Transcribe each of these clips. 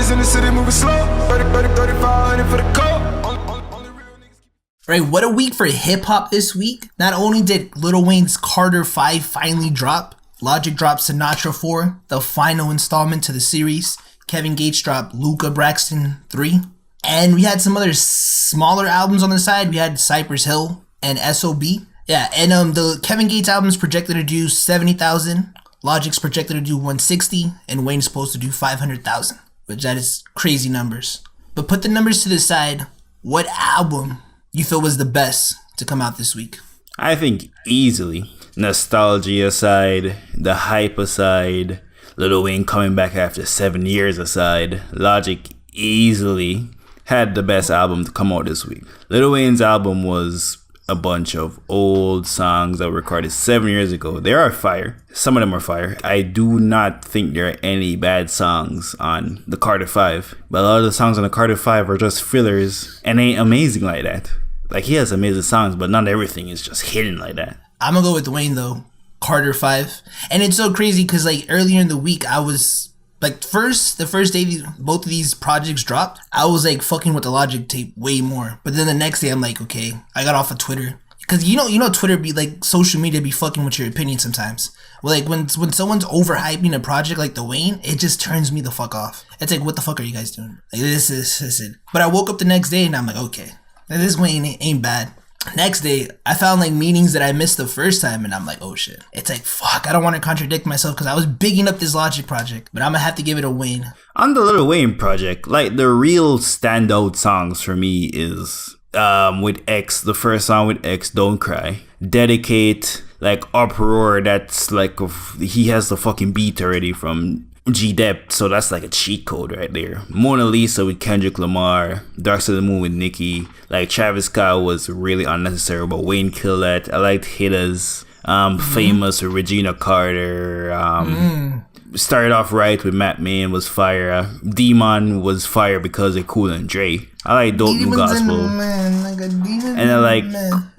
Shorties in the city moving slow. 3500 for the coat. Right, what a week for hip-hop this week. Not only did Lil Wayne's Carter 5 finally drop, Logic dropped Sinatra 4, the final installment to the series. Kevin Gates dropped Luca Brasi 3. And we had some other smaller albums on the side. We had Cypress Hill and S.O.B. Yeah, and the Kevin Gates album's projected to do 70,000. Logic's projected to do 160. And Wayne's supposed to do 500,000. Which that is crazy numbers. But put the numbers to the side. What album you feel was the best to come out this week? I think easily. Nostalgia aside, the hype aside, Lil Wayne coming back after 7 years aside, Logic easily had the best album to come out this week. Lil Wayne's album was a bunch of old songs that were recorded 7 years ago. They are fire. Some of them are fire. I do not think there are any bad songs on the Carter 5. But a lot of the songs on the Carter 5 are just fillers and ain't amazing like that. Like, he has amazing songs, but not everything is just hitting like that. I'm gonna go with Wayne though. Carter 5. And it's so crazy because like earlier in the week I was like the first day both of these projects dropped, I was like fucking with the Logic tape way more. But then the next day I'm like, okay, I got off of Twitter. Cause you know Twitter be like, social media be fucking with your opinion sometimes. Well, like when someone's overhyping a project like the Wayne, it just turns me the fuck off. It's like, what the fuck are you guys doing? Like this is it. But I woke up the next day and I'm like, okay, this Wayne ain't bad. Next day, I found like meanings that I missed the first time, and I'm like, oh shit. It's like, fuck, I don't want to contradict myself because I was bigging up this Logic project, but I'm gonna have to give it a Wayne. On the Lil Wayne project, like the real standout songs for me is with X, the first song with X, Don't Cry. Dedicate, like Uproar, that's like, he has the fucking beat already from G-Dep, so that's like a cheat code right there. Mona Lisa with Kendrick Lamar, Dark Side of the Moon with Nicki. Like Travis Scott was really unnecessary, but Wayne killed that. I liked Hitters, Famous with Regina Carter. Started off right with Matt Main was fire. Demon was fire because of Cool and Dre. I like Dope New Gospel. And I like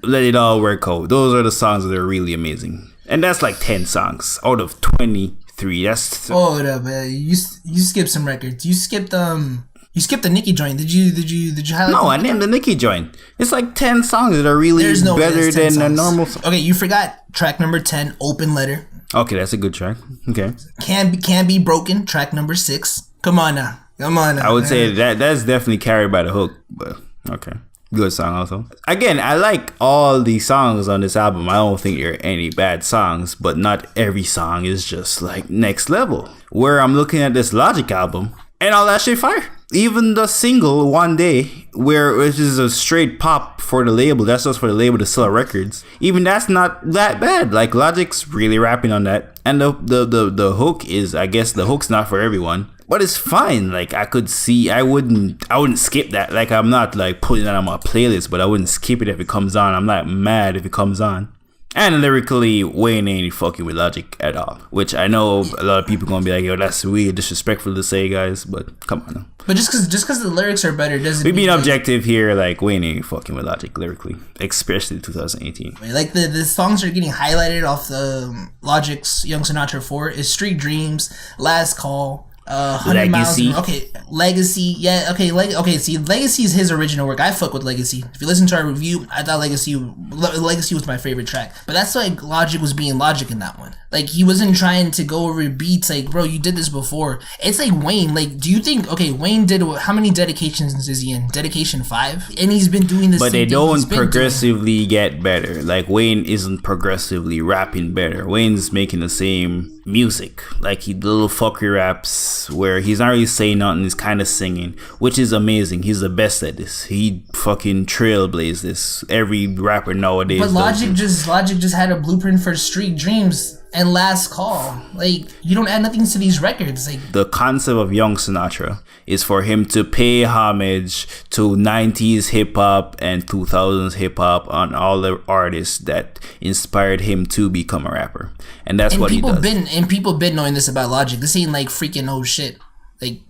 Let It All Work Out. Those are the songs that are really amazing. And that's like 10 songs out of 23. That's hold up, man. You skipped some records. You skipped the Nicki joint. Did you highlight? No, I named the Nicki joint. It's like 10 songs that are really better than a normal song. Okay, you forgot track number 10, Open Letter. Okay, that's a good track. Okay. Can be Broken, track number 6. Come on now. I would say that's definitely carried by the hook, but okay. Good song also. Again, I like all the songs on this album. I don't think there are any bad songs, but not every song is just like next level. Where I'm looking at this Logic album and all that shit fire. Even the single One Day, which is a straight pop for the label, that's just for the label to sell records. Even that's not that bad. Like Logic's really rapping on that. And the hook is, I guess the hook's not for everyone. But it's fine. Like I could see, I wouldn't skip that. Like I'm not like putting that on my playlist, but I wouldn't skip it if it comes on. I'm not mad if it comes on. And lyrically, Wayne ain't fucking with Logic at all. Which I know a lot of people gonna be like, yo, that's weird, disrespectful to say, guys. But come on now. But just cause the lyrics are better doesn't. We being objective here. Like Wayne ain't fucking with Logic lyrically, especially 2018. Like the songs that are getting highlighted off the Logic's Young Sinatra 4 is Street Dreams, Last Call. 100 Legacy. Miles. Okay, Legacy. Yeah. Okay. See, Legacy is his original work. I fuck with Legacy. If you listen to our review, I thought Legacy was my favorite track. But that's like Logic was being Logic in that one. Like he wasn't trying to go over beats. Like, bro, you did this before. It's like Wayne. Like, do you think? Okay, Wayne did how many dedications is he in? Dedication 5, and he's been doing this. But they don't progressively get better. Like Wayne isn't progressively rapping better. Wayne's making the same music. Like he little fuckery raps where he's not really saying nothing, he's kind of singing, which is amazing. He's the best at this. He fucking trailblazed this. Every rapper nowadays. But Logic just had a blueprint for Street Dreams and Last Call. Like, you don't add nothing to these records. Like, the concept of Young Sinatra is for him to pay homage to 90s hip-hop and 2000s hip-hop on all the artists that inspired him to become a rapper. And that's what he does. People been knowing this about Logic. This ain't like freaking old shit. Like,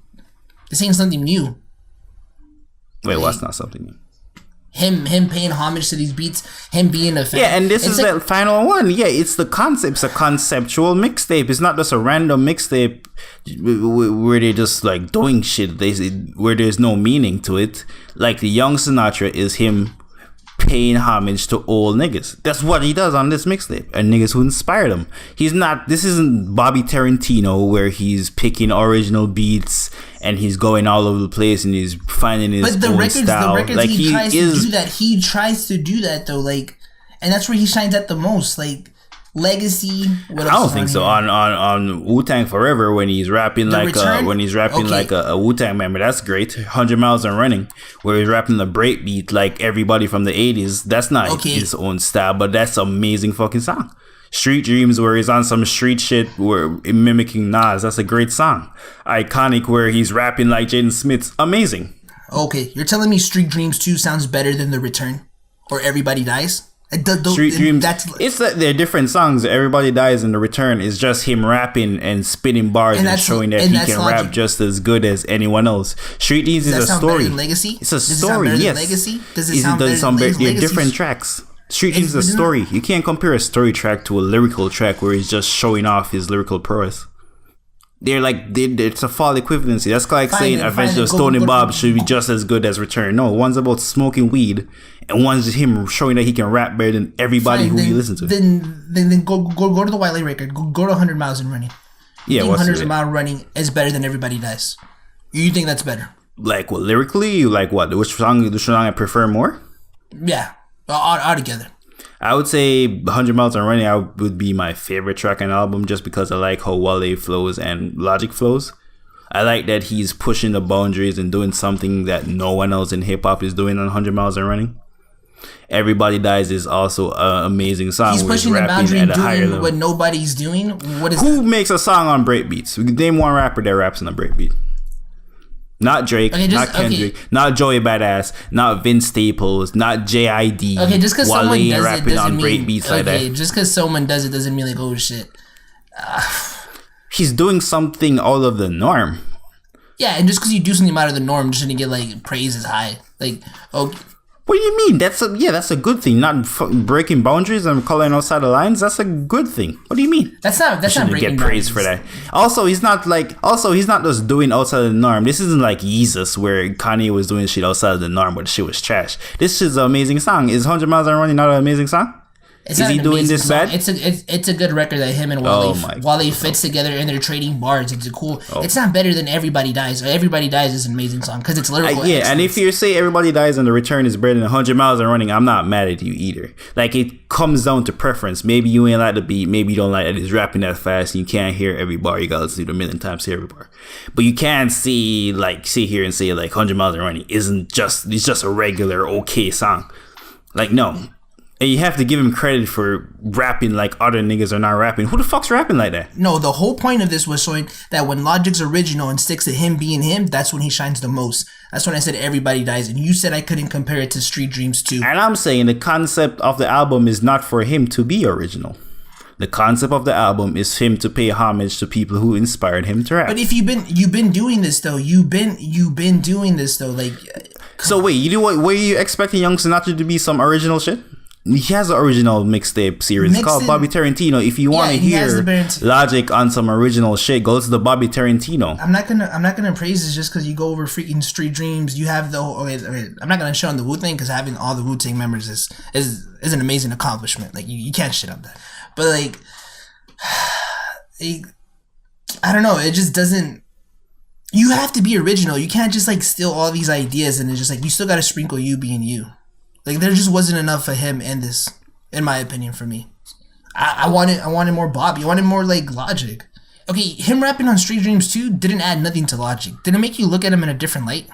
this ain't something new. Wait, what's not something new? Him paying homage to these beats, him being a fan. Yeah, and this is the final one. Yeah, it's the concept. It's a conceptual mixtape. It's not just a random mixtape where they're just like doing shit. Where there's no meaning to it. Like the Young Sinatra is him paying homage to old niggas. That's what he does on this mixtape, and niggas who inspired him. This isn't Bobby Tarantino where he's picking original beats and he's going all over the place and he's finding his own style. The records like he tries to do that. He tries to do that though, like, and that's where he shines at the most. Like Legacy. I don't think so. On Wu-Tang Forever when he's rapping like a Wu-Tang member, that's great. 100 Miles and Running, where he's rapping the breakbeat like everybody from the 80s. That's not his own style, but that's an amazing fucking song. Street Dreams, where he's on some street shit where mimicking Nas, that's a great song. Iconic, where he's rapping like Jaden Smith, amazing. Okay, you're telling me Street Dreams 2 sounds better than The Return or Everybody Dies? Street Dreams, they're different songs. Everybody Dies and The Return is just him rapping and spitting bars and showing that he can rap just as good as anyone else. Street Dreams is a story. Legacy? It's a story, yes. Legacy? Does it sound better than Legacy? They're different tracks. Street Dreams is a story. You can't compare a story track to a lyrical track where he's just showing off his lyrical prowess. It's a false equivalency. That's like saying Adventures of Stone and Bob should be just as good as Return. No, one's about smoking weed, and one's him showing that he can rap better than everybody who you listen to. Then go to the Wiley record. Go to 100 Miles and Running. Yeah, 100 Miles Running is better than Everybody Dies. You think that's better? Like what lyrically? You like what? Which song I prefer more? Yeah, all together. I would say 100 Miles and Running would be my favorite track on the album, just because I like how Wale flows and Logic flows. I like that he's pushing the boundaries and doing something that no one else in hip-hop is doing on 100 Miles and Running. Everybody Dies is also an amazing song. He's pushing the boundary and doing what nobody's doing. Who makes a song on breakbeats? Name one rapper that raps on a breakbeat. Not Drake, not Kendrick, not Joey Badass, not Vince Staples, not J.I.D. Okay, just because someone does it doesn't mean... Beats like that. Just because someone does it doesn't mean like, oh shit. He's doing something out of the norm. Yeah, and just because you do something out of the norm, just shouldn't get like praise as high. Like, okay. What do you mean? That's a good thing. Not breaking boundaries and coloring outside the lines. That's a good thing. What do you mean? That's not breaking get praise for that. Also, he's not just doing outside of the norm. This isn't like Yeezus where Kanye was doing shit outside of the norm, but the shit was trash. This is an amazing song. Is 100 Miles and Running not an amazing song? Is he doing this song. Bad? It's a good record that him and Wale fits together and they're trading bars. It's a cool. It's not better than Everybody Dies. Everybody Dies is an amazing song because it's lyrical. Excellence. And if you say Everybody Dies and The Return is better than 100 Miles and Running, I'm not mad at you either. Like, it comes down to preference. Maybe you ain't like the beat. Maybe you don't like that he's rapping that fast and you can't hear every bar. You gotta listen to it a million times to hear every bar. But you can't sit here and say like 100 Miles and Running it's just a regular okay song. Like, no. And you have to give him credit for rapping like other niggas are not rapping. Who the fuck's rapping like that? No, the whole point of this was showing that when Logic's original and sticks to him being him, that's when he shines the most. That's when I said Everybody Dies. And you said I couldn't compare it to Street Dreams 2. And I'm saying the concept of the album is not for him to be original. The concept of the album is him to pay homage to people who inspired him to rap. But if you've been doing this though, you've been doing this though, like. So wait, you know what? Were you expecting Young Sinatra to be some original shit? He has an original mixtape series called Bobby Tarantino. If you want to hear Logic on some original shit, go to the Bobby Tarantino. I'm not gonna praise this just because you go over freaking Street Dreams. You have the I'm not gonna shit on the Wu-Tang because having all the Wu-Tang members is an amazing accomplishment. Like you can't shit on that. But like, I don't know. It just doesn't. You have to be original. You can't just like steal all these ideas and it's just like you still gotta sprinkle you being you. Like there just wasn't enough of him in this, in my opinion, for me. I wanted more Bobby. I wanted more like Logic. Okay, him rapping on Street Dreams 2 didn't add nothing to Logic. Did it make you look at him in a different light?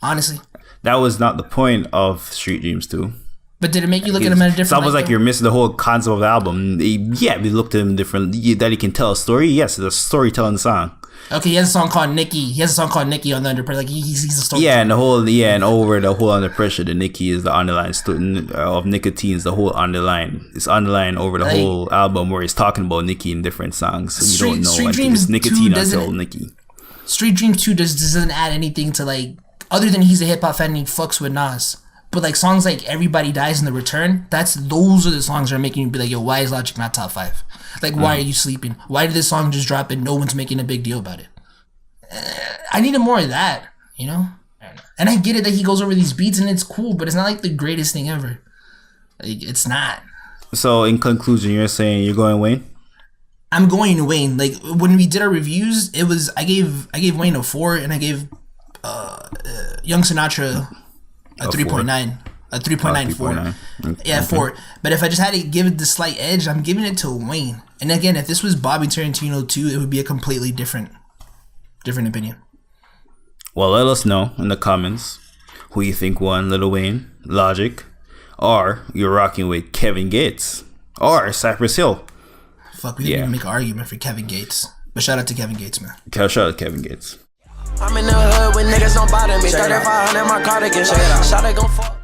Honestly. That was not the point of Street Dreams 2. But did it make you look at him in a different light? It's almost like you're missing the whole concept of the album. Yeah, we looked at him different. That he can tell a story. Yes, it's a storytelling song. Okay, he has a song called Nikki. He has a song called Nikki on the Under Pressure. Like he's a story. Yeah, and over the whole Under Pressure, the Nikki is the underlying of nicotine is the whole underline. It's underlying over the whole album where he's talking about Nikki in different songs. So you don't know Street Dreams nicotine until Nikki. Street Dreams 2 doesn't add anything to like other than he's a hip hop fan and he fucks with Nas. But like songs like Everybody Dies in the Return, those are the songs that are making you be like, yo, why is Logic not top 5? Like, why are you sleeping? Why did this song just drop and no one's making a big deal about it? I needed more of that, you know? And I get it that he goes over these beats and it's cool, but it's not like the greatest thing ever. Like, it's not. So in conclusion, you're saying you're going Wayne? I'm going to Wayne. Like when we did our reviews, it was I gave Wayne a 4 and I gave Young Sinatra a 3.9, a 3.94. Yeah, 4. But if I just had to give it the slight edge, I'm giving it to Wayne. And again, if this was Bobby Tarantino 2, it would be a completely different opinion. Well, let us know in the comments who you think won, Lil Wayne, Logic, or you're rocking with Kevin Gates or Cypress Hill. Fuck, we didn't even make an argument for Kevin Gates. But shout out to Kevin Gates, man. Shout out to Kevin Gates. I'm in the hood with niggas don't bother me. 3500 my cardigan. Shot it gon' fuck.